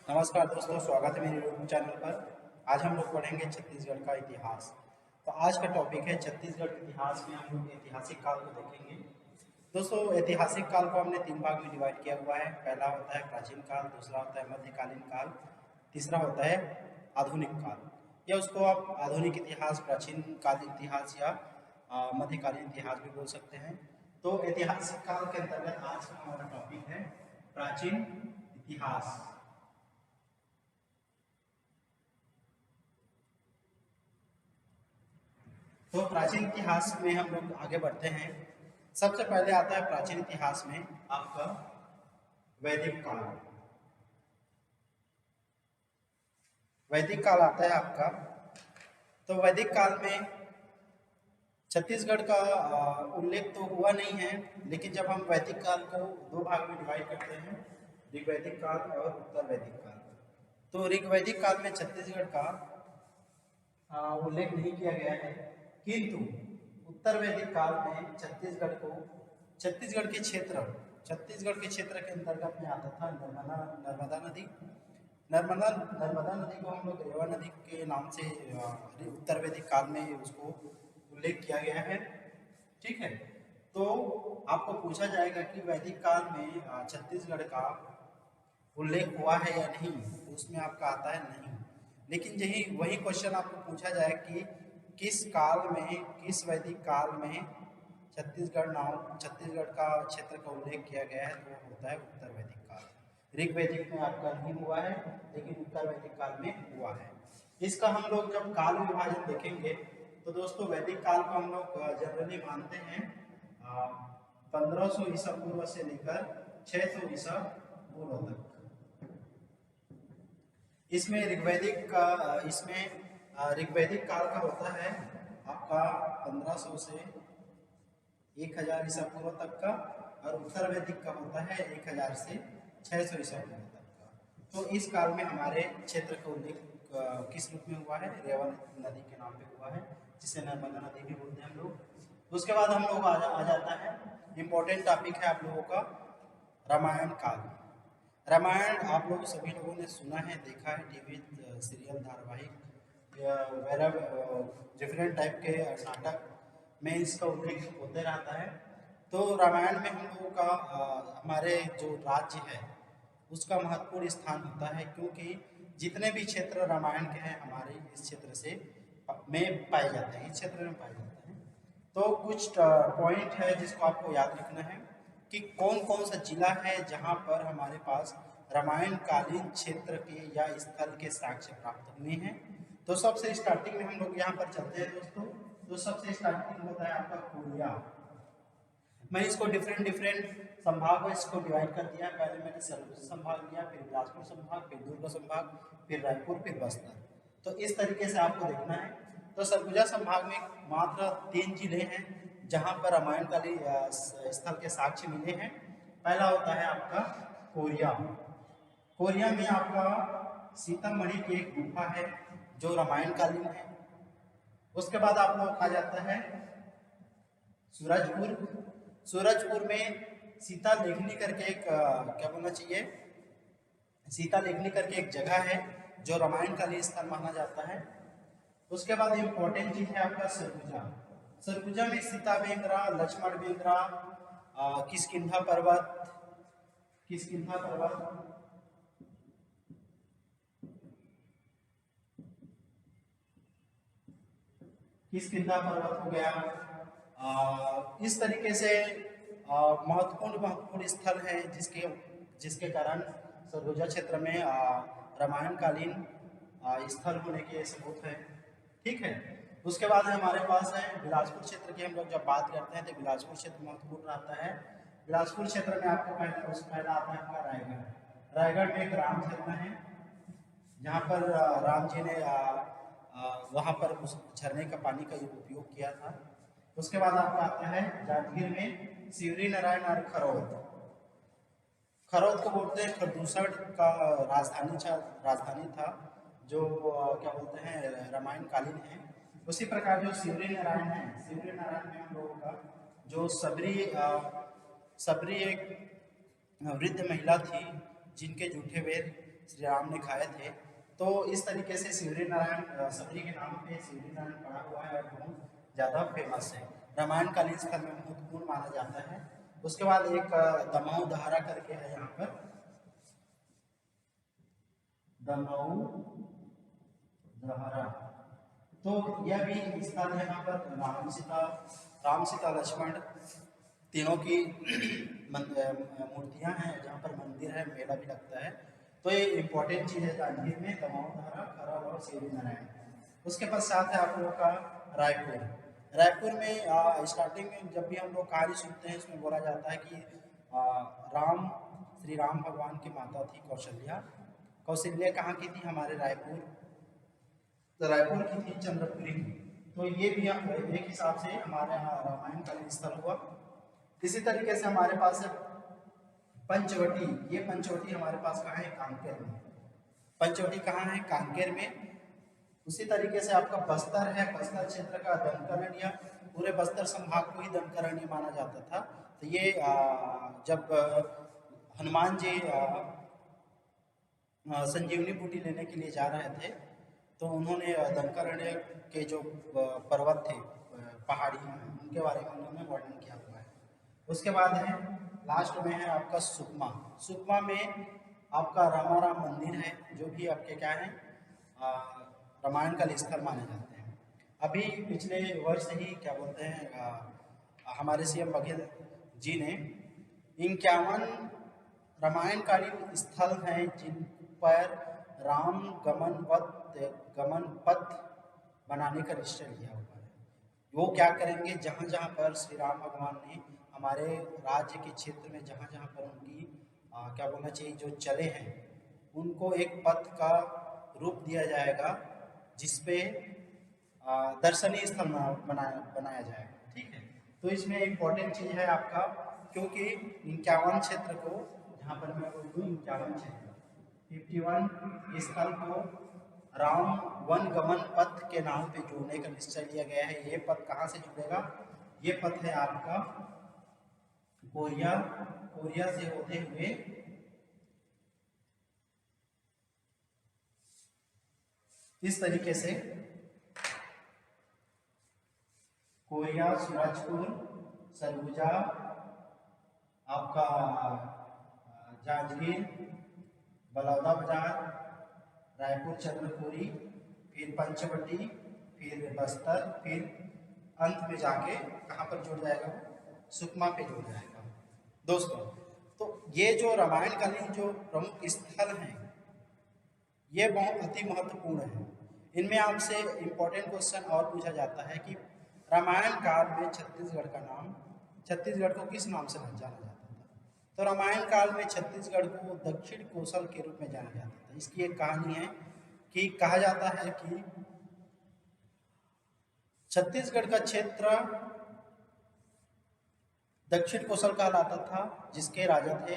नमस्कार दोस्तों, स्वागत है मेरे यूट्यूब चैनल पर। आज हम लोग पढ़ेंगे छत्तीसगढ़ का इतिहास। तो आज का टॉपिक है छत्तीसगढ़ के इतिहास में हम लोग ऐतिहासिक काल को देखेंगे। दोस्तों, ऐतिहासिक काल को हमने 3 भाग में डिवाइड किया हुआ है। पहला होता है प्राचीन काल, दूसरा होता है मध्यकालीन काल, तीसरा होता है आधुनिक काल। या उसको आप आधुनिक इतिहास, प्राचीन काल इतिहास या मध्यकालीन इतिहास भी बोल सकते हैं। तो ऐतिहासिक काल के अंतर्गत आज का हमारा टॉपिक है प्राचीन इतिहास। तो प्राचीन इतिहास में हम लोग आगे बढ़ते हैं। सबसे पहले आता है प्राचीन इतिहास में आपका वैदिक काल। वैदिक काल आता है आपका। तो वैदिक काल में छत्तीसगढ़ का उल्लेख तो हुआ नहीं है, लेकिन जब हम वैदिक काल को 2 भाग में डिवाइड करते हैं, ऋग्वैदिक काल और उत्तर वैदिक काल। तो ऋग्वैदिक काल में छत्तीसगढ़ का उल्लेख नहीं किया गया है, किंतु उत्तर वैदिक काल में छत्तीसगढ़ के क्षेत्र के अंतर्गत में आता था नर्मदा नदी। नर्मदा नदी को हम लोग रेवा नदी के नाम से उत्तर वैदिक काल में उसको उल्लेख किया गया है। ठीक है। तो आपको पूछा जाएगा कि वैदिक काल में छत्तीसगढ़ का उल्लेख हुआ है या नहीं, तो उसमें आपका आता है नहीं। लेकिन यही वही क्वेश्चन आपको पूछा जाए कि किस वैदिक काल में छत्तीसगढ़ का क्षेत्र का उल्लेख किया गया है, तो वो होता है उत्तर वैदिक काल। ऋग्वैदिक में आपका नहीं हुआ है, लेकिन उत्तर वैदिक काल में हुआ है। इसका हम लोग जब काल विभाजन देखेंगे तो दोस्तों, वैदिक काल को हम लोग जनरली मानते हैं 1500 ईसा पूर्व से लेकर 600 ईसा पूर्व तक। इसमें ऋग्वैदिक काल का होता है आपका 1500 से 1000 ईसा पूर्व तक का, और उत्तर वैदिक का होता है 1000 से 600 ईसा पूर्व तक का। तो इस काल में हमारे क्षेत्र का उल्लेख किस रूप में हुआ है? रेवा नदी के नाम पे हुआ है, जिसे नर्मदा नदी भी बोलते हैं हम लोग। उसके बाद हम लोग आ जाता है इम्पोर्टेंट टॉपिक है आप लोगों का रामायण काल। रामायण आप लोग सभी लोगों ने सुना है, देखा है, टीवी सीरियल धारावाहिक वगैरह डिफरेंट टाइप के नाटक में इसका उल्लेख होते रहता है। तो रामायण में हम लोगों का हमारे जो राज्य है उसका महत्वपूर्ण स्थान होता है, क्योंकि जितने भी क्षेत्र रामायण के हैं हमारे इस क्षेत्र से में पाए जाते हैं, इस क्षेत्र में पाए जाते हैं। तो कुछ पॉइंट है जिसको आपको याद रखना है कि कौन कौन सा जिला है जहाँ पर हमारे पास रामायण कालीन क्षेत्र के या स्थल के साक्ष्य प्राप्त हुए हैं। तो सबसे स्टार्टिंग में हम लोग यहाँ पर चलते हैं दोस्तों। तो सबसे स्टार्टिंग होता है आपका कोरिया। मैं इसको डिफरेंट संभाग में इसको डिवाइड कर दिया। पहले मैंने सरगुजा संभाग लिया, फिर बिलासपुर संभाग, फिर दुर्ग संभाग, फिर रायपुर, फिर बस्तर। तो इस तरीके से आपको देखना है। तो सरगुजा संभाग में मात्र 3 जिले हैं जहाँ पर रामायणकालीन स्थल के साक्ष्य मिले हैं। पहला होता है आपका कोरिया। कोरिया में आपका सीतामढ़ी की एक गुफा है जो रामायणकालीन है। उसके बाद आप लोग आ जाता है सूरजपुर। सूरजपुर में सीता लेखनी करके एक क्या बोलना चाहिए, सीता लेखनी करके एक जगह है जो रामायणकालीन स्थल माना जाता है। उसके बाद इम्पोर्टेंट चीज है आपका सरगुजा। सरगुजा में सीता बेंद्रा, लक्ष्मण बेंद्रा, किष्किंधा पर्वत, किष्किंधा पर्वत, किष्किंधा पर्वत हो गया। इस तरीके से महत्वपूर्ण स्थल हैं जिसके कारण सरगुजा क्षेत्र में रामायणकालीन स्थल होने के सबूत है। ठीक है। उसके बाद हमारे पास है बिलासपुर क्षेत्र की। हम लोग जब बात करते हैं तो बिलासपुर क्षेत्र महत्वपूर्ण रहता है। बिलासपुर क्षेत्र में आपको पहला आता है आपका रायगढ़। रायगढ़ में एक राम झरना है जहाँ पर राम जी ने वहाँ पर उस झरने का पानी का उपयोग किया था। उसके बाद आपका आता है जांजगीर में शिवरी नारायण और खरौद। खरौद को बोलते हैं खरदूसर का राजधानी था जो क्या बोलते हैं रामायणकालीन है। उसी प्रकार जो शिवरी नारायण है, शिवरी नारायण में हम लोगों का जो सबरी एक वृद्ध महिला थी जिनके जूठे वेद श्री राम ने खाए थे। तो इस तरीके से शिवरी नारायण सबरी के नाम पे शिवरी नारायण पड़ा हुआ है और बहुत ज़्यादा फेमस है, रामायण कालीन स्थल में महत्वपूर्ण माना जाता है। उसके बाद एक दमाऊ दहारा करके है यहाँ पर, दमाऊ दहारा, तो यह भी स्थल है। यहाँ पर राम सीता लक्ष्मण तीनों की मूर्तियां हैं, जहाँ पर मंदिर है, मेला भी लगता है। तो ये इंपॉर्टेंट चीज़ है जांजगीर में, दमाऊ दहारा, खरल और शिवरी नारायण। उसके पश्चात है आप लोगों का रायपुर। रायपुर में स्टार्टिंग में जब भी हम लोग कहानी सुनते हैं, इसमें बोला जाता है कि श्री राम भगवान की माता थी कौशल्या। कौशल्या कहाँ की थी? हमारे रायपुर, तो रायपुर की थी चंद्रपुरी की। तो ये भी एक हिसाब से हमारे यहाँ रामायण कालीन स्थल हुआ। इसी तरीके से हमारे पास है पंचवटी। ये पंचवटी हमारे पास कहाँ है? कांकेर में। पंचवटी कहाँ है? कांकेर में। उसी तरीके से आपका बस्तर है, बस्तर क्षेत्र का दंडकारण्य, पूरे बस्तर संभाग को ही दंडकारण्य माना जाता था। तो ये जब हनुमान जी संजीवनी बूटी लेने के लिए जा रहे थे, तो उन्होंने दंडकारण्य के जो पर्वत थे, पहाड़ी, उनके बारे में उन्होंने वर्णन किया हुआ है। उसके बाद है लास्ट में है आपका सुकमा। सुकमा में आपका रामाराम मंदिर है, जो भी आपके क्या है, रामायण का स्थल माने जाते हैं। अभी पिछले वर्ष ही क्या बोलते हैं, हमारे सीएम बघेल जी ने 51 रामायणकालीन स्थल हैं जिन पर राम गमन पथ बनाने का निश्चय लिया हुआ है। वो क्या करेंगे? जहाँ जहाँ पर श्री राम भगवान ने हमारे राज्य के क्षेत्र में जहाँ जहाँ पर उनकी क्या बोलना चाहिए, जो चले हैं, उनको एक पथ का रूप दिया जाएगा, जिसपे दर्शनीय स्थल बनाया जाएगा। ठीक है, तो इसमें इम्पोर्टेंट चीज़ है आपका, क्योंकि 51 क्षेत्र को, जहाँ पर मैं बोल दूँ 51 क्षेत्र, 51 स्थल को राम वन गमन पथ के नाम पे जोड़ने का निश्चय लिया गया है। ये पथ कहाँ से जुड़ेगा? ये पथ है आपका कोरिया से होते हुए इस तरीके से कोरिया, सूरजपुर, सरगुजा, आपका जांजगीर, बलौदा बाजार, रायपुर चंद्रपुरी, फिर पंचवटी, फिर बस्तर, फिर अंत में जाके कहाँ पर जुड़ जाएगा? सुकमा पे जुड़ जाएगा। दोस्तों, तो ये जो रामायणकालीन जो प्रमुख स्थल हैं, ये बहुत अति महत्वपूर्ण है। इनमें आपसे इम्पोर्टेंट क्वेश्चन और पूछा जाता है कि रामायण काल में छत्तीसगढ़ को किस नाम से जाना जाता था? तो रामायण काल में छत्तीसगढ़ को दक्षिण कोसल के रूप में जाना जाता था। इसकी एक कहानी है कि कहा जाता है कि छत्तीसगढ़ का क्षेत्र दक्षिण कोसल कहलाता था, जिसके राजा थे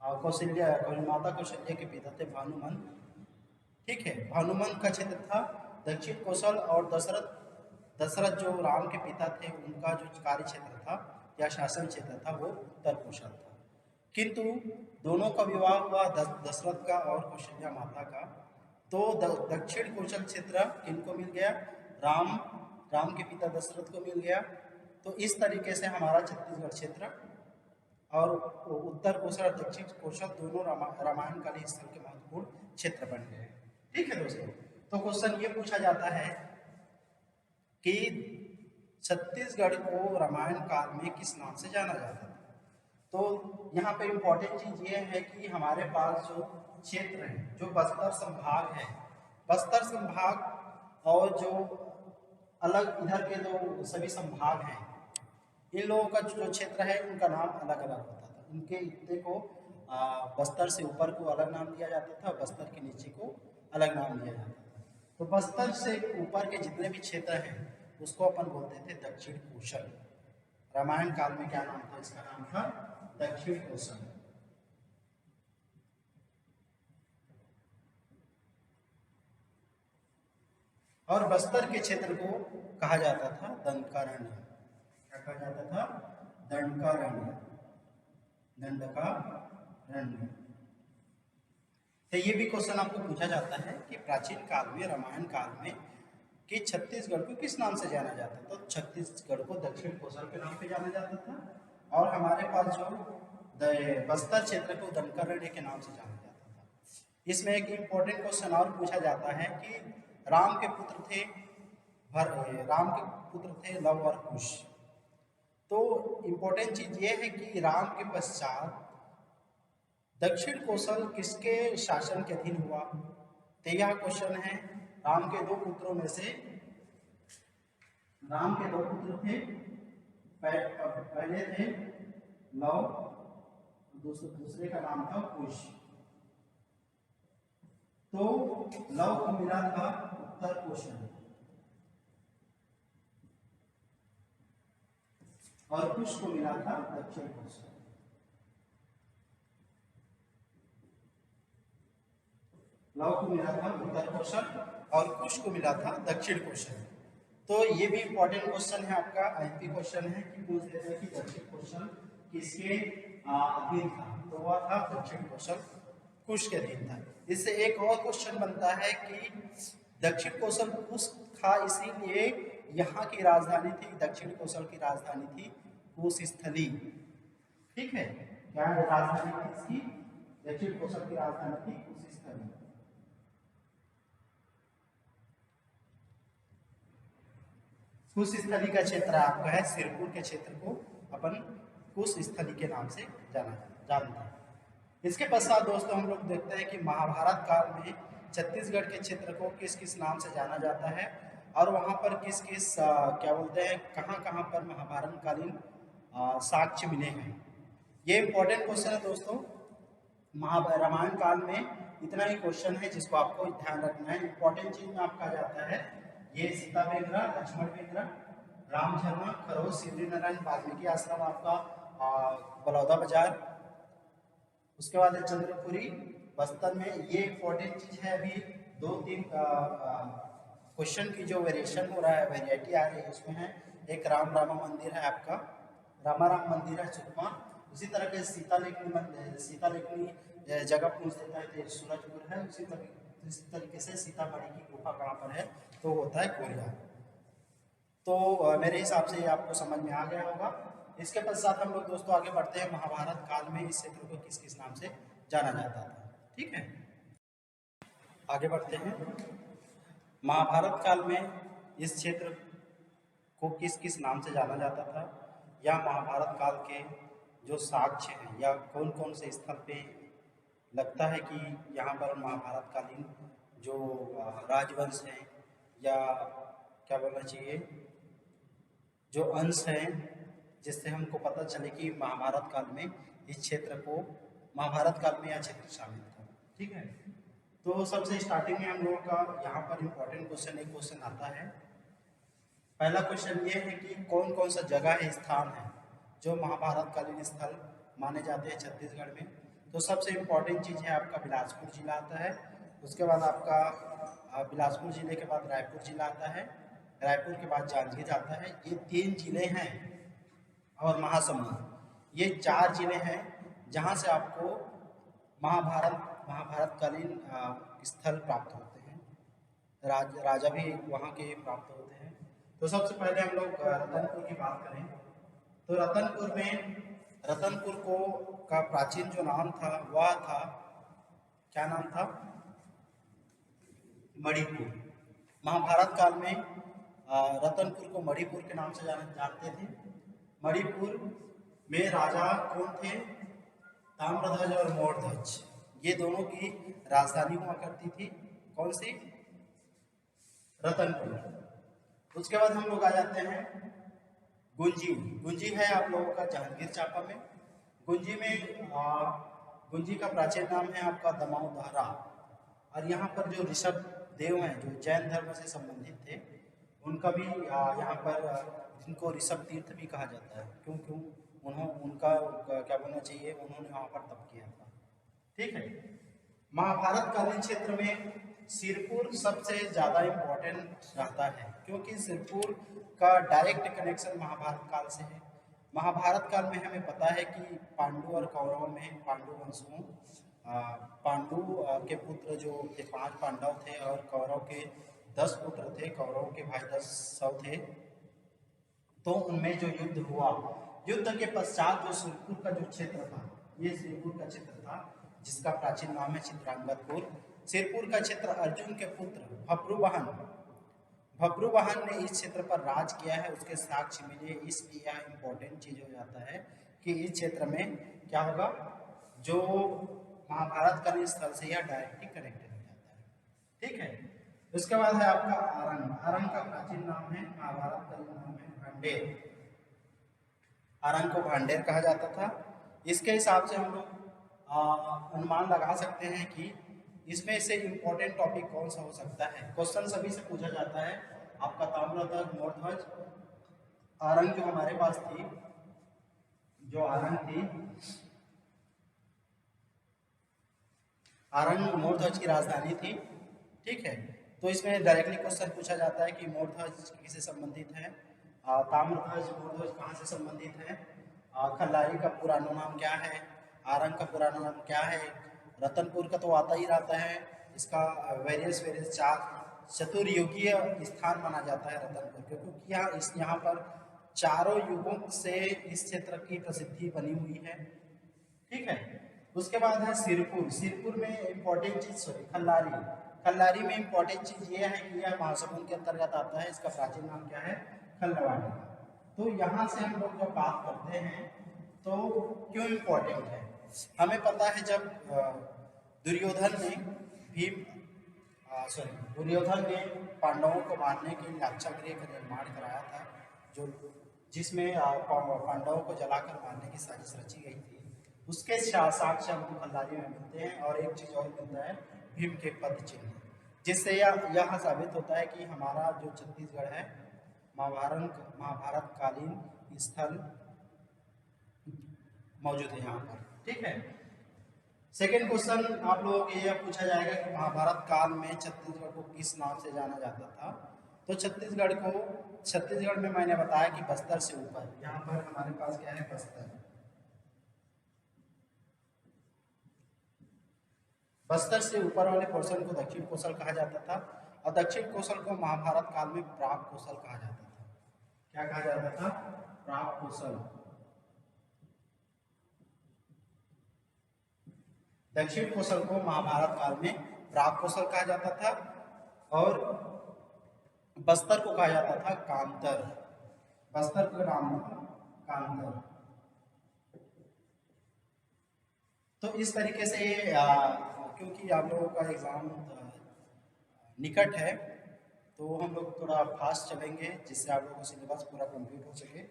माता कौशल्या के पिता थे भानुमंत। ठीक है, भानुमंत का क्षेत्र था दक्षिण कोसल, और दशरथ जो राम के पिता थे, उनका जो कार्य क्षेत्र था या शासन क्षेत्र था वो उत्तर कोसल था। किंतु दोनों का विवाह हुआ दशरथ का और कौशल्या माता का, तो दक्षिण कोसल क्षेत्र किनको मिल गया? राम के पिता दशरथ को मिल गया। तो इस तरीके से हमारा छत्तीसगढ़ क्षेत्र और उत्तर कोसल और दक्षिण कोसल दोनों रामायणकालीन स्थल के महत्वपूर्ण क्षेत्र बन गए। ठीक है दोस्तों, तो क्वेश्चन ये पूछा जाता है कि छत्तीसगढ़ को रामायण काल में किस नाम से जाना जाता था? तो यहाँ पे इम्पोर्टेंट चीज ये है कि हमारे पास जो क्षेत्र है, जो बस्तर संभाग है, बस्तर संभाग और जो अलग इधर के जो सभी संभाग हैं, इन लोगों का जो क्षेत्र है उनका नाम अलग अलग होता था। उनके हिस्से को बस्तर से ऊपर को अलग नाम दिया जाता था, बस्तर के नीचे को अलग नाम दिया जाता था। तो बस्तर से ऊपर के जितने भी क्षेत्र हैं उसको अपन बोलते थे दक्षिण कोसल। रामायण काल में क्या नाम था? इसका नाम था दक्षिण कोसल। और बस्तर के क्षेत्र को कहा जाता था दंडकारण्य। क्या कहा जाता था? दंडकारण्य, दंडकारण्य। तो ये भी क्वेश्चन आपको पूछा जाता है कि प्राचीन काल में, रामायण काल में, कि छत्तीसगढ़ को किस नाम से जाना जाता था। तो छत्तीसगढ़ को दक्षिण कोसल के नाम पे जाना जाता था और हमारे पास जो बस्तर क्षेत्र को दनकरण्य के नाम से जाना जाता था। इसमें एक इम्पोर्टेंट क्वेश्चन और पूछा जाता है कि राम के पुत्र थे राम के पुत्र थे लव और कुश। तो इम्पोर्टेंट चीज ये है कि राम के पश्चात दक्षिण कोसल किसके शासन के अधीन हुआ। तो यह क्वेश्चन है। राम के दो पुत्रों में से, राम के दो पुत्र थे, पहले थे लव, दूसरे का नाम था कुश। तो लव को मिला था उत्तर कोशल और कुश को मिला था दक्षिण कोशल। लव को मिला था उत्तर कोशल और कुश को मिला था दक्षिण कोशल। तो ये भी इंपॉर्टेंट क्वेश्चन है, आपका आईपी क्वेश्चन है कि पूछ लेते हैं कि दक्षिण कोशल किसके अधीन था। तो वह था दक्षिण कोशल कुश के अधीन था। इससे एक और क्वेश्चन बनता है कि दक्षिण कोशल कुश था, इसीलिए यहाँ की राजधानी थी, दक्षिण कोशल की राजधानी थी कुशस्थली। ठीक है, क्या राजधानी थी इसकी? दक्षिण कोशल की राजधानी थी कुशस्थली। कुशस्थली का क्षेत्र आपका है, सिरपुर के क्षेत्र को अपन कुशस्थली के नाम से जानते हैं। इसके पश्चात दोस्तों हम लोग देखते हैं कि महाभारत काल में छत्तीसगढ़ के क्षेत्र को किस किस नाम से जाना जाता है और वहाँ पर किस किस क्या बोलते हैं, कहाँ कहाँ पर महाभारत कालीन साक्ष्य मिले हैं। ये इंपॉर्टेंट क्वेश्चन है दोस्तों। रामायण काल में इतना ही क्वेश्चन है जिसको आपको ध्यान रखना है। इंपॉर्टेंट चीज में आपका जाता है ये सीता बेंद्रा, लक्ष्मण बेंद्रा, राम झरना, खरोज, सिवरी नारायण वाल्मीकि आश्रम, आपका बलौदा बाजार, उसके बाद चंद्रपुरी बस्तर में। ये इंपॉर्टेंट चीज है। अभी दो तीन क्वेश्चन की जो वेरिएशन हो रहा है, वेरिएटी आ रही है उसमें है। एक राम रामा मंदिर है आपका, रामाराम मंदिर है सुकमा। उसी तरह के सीता लेखनी जगह पूछ देता है तो सूरजपुर है। उसी तरीके से सीतामढ़ी की गुफा कहाँ पर है, तो होता है कोरिया। तो मेरे हिसाब से ये आपको समझ में आ गया होगा। इसके पश्चात हम लोग दोस्तों आगे बढ़ते हैं। महाभारत काल में इस क्षेत्र को किस किस नाम से जाना जाता था। ठीक है, आगे बढ़ते हैं। महाभारत काल में इस क्षेत्र को किस किस नाम से जाना जाता था, या महाभारत काल के जो साक्ष्य हैं या कौन कौन से स्थल पे लगता है कि यहाँ पर महाभारत कालीन जो राजवंश हैं या क्या बोलना चाहिए, जो अंश हैं, जिससे हमको पता चले कि महाभारत काल में इस क्षेत्र को, महाभारत काल में यह क्षेत्र शामिल था। ठीक है, तो सबसे स्टार्टिंग में हम लोगों का यहाँ पर इम्पोर्टेंट क्वेश्चन एक क्वेश्चन आता है। पहला क्वेश्चन ये है कि कौन कौन सा जगह है, स्थान है जो महाभारत कालीन स्थल माने जाते हैं छत्तीसगढ़ में। तो सबसे इम्पोर्टेंट चीज़ है आपका बिलासपुर जिला आता है। उसके बाद आपका बिलासपुर जिले के बाद रायपुर जिला आता है, रायपुर के बाद जांजगीर आता है। ये 3 जिले हैं और महासमुंद, ये 4 जिले हैं जहाँ से आपको महाभारत कालीन स्थल प्राप्त होते हैं। राजा भी वहाँ के प्राप्त होते हैं। तो सबसे पहले हम लोग रतनपुर की बात करें तो रतनपुर को का प्राचीन जो नाम था वह था, क्या नाम था? मणिपुर। महाभारत काल में रतनपुर को मणिपुर के नाम से जानते थे। मणिपुर में राजा कौन थे? ताम्रध्वज और मोरध्वज, ये दोनों की राजधानी हुआ करती थी। कौन सी? रतनपुर। उसके बाद हम लोग आ जाते हैं गुंजी। गुंजी है आप लोगों का जांजगीर चांपा में। गुंजी का प्राचीन नाम है आपका दमाउदहरा। और यहाँ पर जो ऋषभ देव हैं जो जैन धर्म से संबंधित थे, उनका भी यहाँ पर जिनको ऋषभ तीर्थ भी कहा जाता है। क्यों उनका क्या बोलना चाहिए, उन्होंने वहाँ पर तप किया था। ठीक है, महाभारत कालीन क्षेत्र में सिरपुर सबसे ज़्यादा इम्पोर्टेंट रहता है क्योंकि सिरपुर का डायरेक्ट कनेक्शन महाभारत काल से है। महाभारत काल में हमें पता है कि पांडु और कौरवों में, पांडु वंशों, पांडु के पुत्र जो थे 5 पांडव थे और कौरव के 10 पुत्र थे, कौरवों के भाई 10 थे। तो उनमें जो युद्ध हुआ, युद्ध के पश्चात जो सिरपुर का जो क्षेत्र था, ये सिरपुर का क्षेत्र था जिसका प्राचीन नाम है चित्रांगदपुर। सिरपुर का क्षेत्र अर्जुन के पुत्र भब्रुवाहन ने इस क्षेत्र पर राज किया है, उसके साक्ष्य मिले। इसलिए यह इम्पोर्टेंट चीज हो जाता है कि इस क्षेत्र में क्या होगा, जो महाभारत का स्थल से यह डायरेक्टली कनेक्टेड हो जाता है। ठीक है, उसके बाद है आपका आरंग का प्राचीन नाम है, महाभारत का नाम है भांडेर। आरंग को भांडेर कहा जाता था। इसके हिसाब से हम लोग अनुमान लगा सकते हैं कि इसमें से इम्पोर्टेंट टॉपिक कौन सा हो सकता है। क्वेश्चन सभी से पूछा जाता है आपका ताम्रध्वज, मोरध्वज, आरंग जो हमारे पास थी, जो आरंग थी, आरंग मोरध्वज की राजधानी थी। ठीक है, तो इसमें डायरेक्टली क्वेश्चन पूछा जाता है कि मोरध्वज किससे संबंधित है, ताम्रध्वज मोरध्वज कहाँ से संबंधित है, खल्लारी का पुराना नाम क्या है, आरंग का पुराना नाम क्या है, रतनपुर का तो आता ही रहता है, इसका वेरियस चतुर्युगीय स्थान माना जाता है रतनपुर, क्योंकि यहाँ पर चारों युगों से इस क्षेत्र की प्रसिद्धि बनी हुई है। ठीक है, उसके बाद है सिरपुर। सिरपुर में इम्पोर्टेंट चीज खल्लारी में इम्पोर्टेंट चीज ये है कि यह महासमुंद के अंतर्गत आता है, इसका प्राचीन नाम क्या है, खल्लवाड़ी। तो यहाँ से हम लोग जब बात करते हैं तो क्यों इम्पोर्टेंट है, हमें पता है जब दुर्योधन ने पांडवों को मारने के लिए लाक्षागृह का निर्माण कराया था, जो जिसमें पांडवों को जलाकर मारने की साजिश रची गई थी। उसके साक्ष्य हमको खल्लारी में मिलते हैं। और एक चीज और मिलता है भीम के पद चिन्ह, जिससे यह साबित होता है कि हमारा जो छत्तीसगढ़ है महाभारत कालीन स्थल मौजूद है यहाँ पर। ठीक है, सेकेंड क्वेश्चन आप लोगों को यह पूछा जाएगा कि महाभारत काल में छत्तीसगढ़ को किस नाम से जाना जाता था। तो छत्तीसगढ़ में मैंने बताया कि बस्तर से ऊपर, यहाँ पर हमारे पास क्या है, बस्तर से ऊपर वाले पोर्शन को दक्षिण कोसल कहा जाता था, और दक्षिण कोसल को महाभारत काल में प्राग कोसल कहा जाता था। क्या कहा जाता था, प्राग कोसल। दक्षिण कोसल को महाभारत काल में प्राग कोसल कहा जाता था, और बस्तर को कहा जाता था कांतर। बस्तर का नाम था कांतर। तो इस तरीके से क्योंकि आप लोगों का एग्जाम निकट है तो हम लोग थोड़ा फास्ट चलेंगे, जिससे आप लोगों का सिलेबस पूरा कंप्लीट हो सके।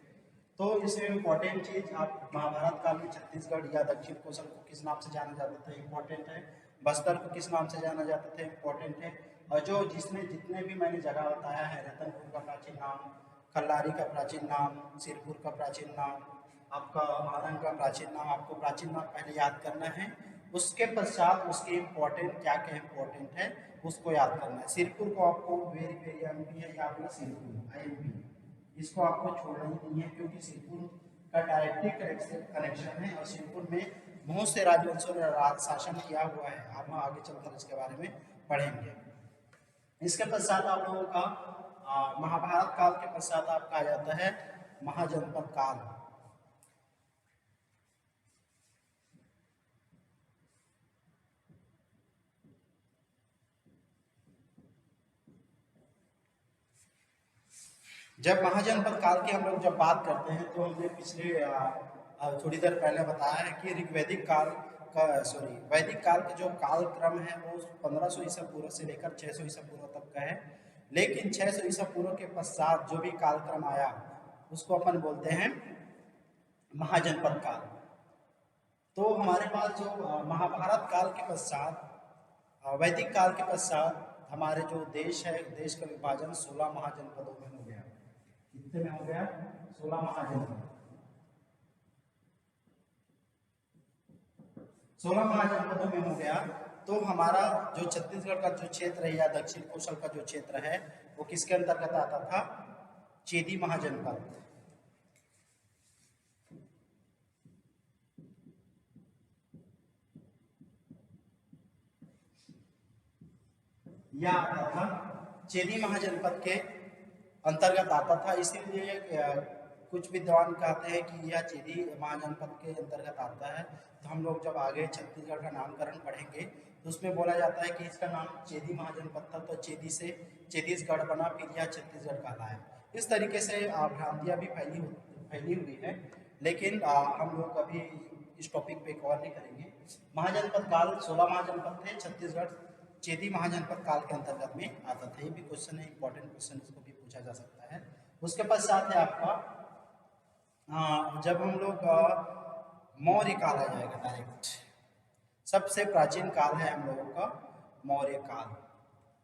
तो इसमें इम्पोर्टेंट चीज, आप महाभारत काल में छत्तीसगढ़ या दक्षिण कोसल को किस नाम से जाना जाता था, इम्पोर्टेंट है। बस्तर को किस नाम से जाना जाता था, इम्पोर्टेंट है। और जितने भी मैंने जगह बताया है, रतनपुर का प्राचीन नाम, खल्लारी का प्राचीन नाम, सिरपुर का प्राचीन नाम, आपका आरंग का प्राचीन नाम, आपको प्राचीन नाम पहले याद करना है। उसके पश्चात उसके इम्पोर्टेंट क्या क्या इम्पोर्टेंट है उसको याद करना है। सिरपुर को आपको वेरी वेरी एमपी है, या आपका सिरपुर IMP, इसको आपको छोड़ना ही नहीं है, क्योंकि सिरपुर का डायरेक्टली कनेक्शन है, और सिरपुर में बहुत से राजवंशों ने राज शासन किया हुआ है। हम आगे चलकर इसके बारे में पढ़ेंगे। इसके पश्चात आप लोगों का महाभारत काल के पश्चात आपका आ जाता है महाजनपद काल। जब महाजनपद काल की हम लोग जब बात करते हैं तो हमने पिछले थोड़ी देर पहले बताया है कि वैदिक काल का जो काल क्रम है वो 1500 ईसा पूर्व से लेकर 600 ईसा पूर्व तक का है। लेकिन 600 ईसा पूर्व के पश्चात जो भी कालक्रम आया उसको अपन बोलते हैं महाजनपद काल। तो हमारे पास जो महाभारत काल के पश्चात वैदिक काल के पश्चात हमारे जो देश है, देश का विभाजन 16 महाजनपदों में हो गया। कितने में हो गया, 16 महाजनपद। 16 महाजनपदों में हो गया। तो हमारा जो छत्तीसगढ़ का जो क्षेत्र है या दक्षिण कोसल का जो क्षेत्र है वो किसके अंतर्गत आता था, चेदी महाजनपद। यह आता था चेदी महाजनपद के अंतर्गत आता था, इसीलिए कुछ विद्वान कहते हैं कि यह चेदी महाजनपद के अंतर्गत आता है। तो हम लोग जब आगे छत्तीसगढ़ का नामकरण पढ़ेंगे तो उसमें बोला जाता है कि इसका नाम चेदी महाजनपद था, तो चेदी से छत्तीसगढ़ बना, फिर यह छत्तीसगढ़ कहलाया है। इस तरीके से भ्रांतियाँ भी फैली हुई है, लेकिन हम लोग अभी इस टॉपिक पे कवर नहीं करेंगे। महाजनपद काल 16 महाजनपद थे, छत्तीसगढ़ चेदी महाजनपद काल के अंतर्गत में आता था। ये भी क्वेश्चन है, इंपॉर्टेंट क्वेश्चन, इसको भी पूछा जा सकता है। उसके पश्चात है आपका जब हम लोग मौर्य काल आ जाएगा डायरेक्ट, सबसे प्राचीन काल है हम लोगों का मौर्य काल।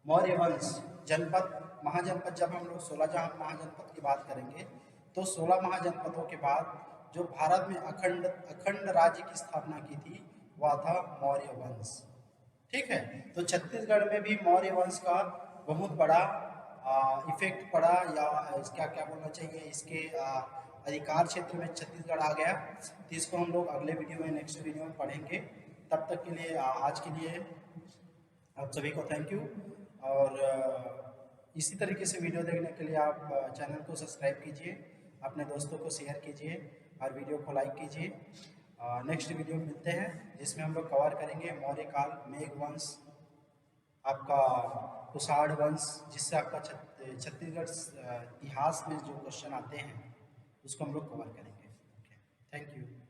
मौर्य वंश जनपद महाजनपद, जब हम लोग 16 महाजनपद की बात करेंगे तो 16 महाजनपदों के बाद जो भारत में अखंड राज्य की स्थापना की थी वह था मौर्य वंश। ठीक है, तो छत्तीसगढ़ में भी मौर्य वंश का बहुत बड़ा इफेक्ट पड़ा, या इसका क्या बोलना चाहिए, इसके अधिकार क्षेत्र में छत्तीसगढ़ आ गया। तो इसको हम लोग अगले वीडियो में, नेक्स्ट वीडियो में पढ़ेंगे। तब तक के लिए आज के लिए आप सभी को थैंक यू। और इसी तरीके से वीडियो देखने के लिए आप चैनल को सब्सक्राइब कीजिए, अपने दोस्तों को शेयर कीजिए और वीडियो को लाइक कीजिए। नेक्स्ट वीडियो में मिलते हैं, जिसमें हम लोग कवर करेंगे मौर्य काल, मेघ वंश, आपका कुषाण वंश, जिससे आपका छत्तीसगढ़ इतिहास में जो क्वेश्चन आते हैं उसको हम लोग कवर करेंगे। Okay, thank you.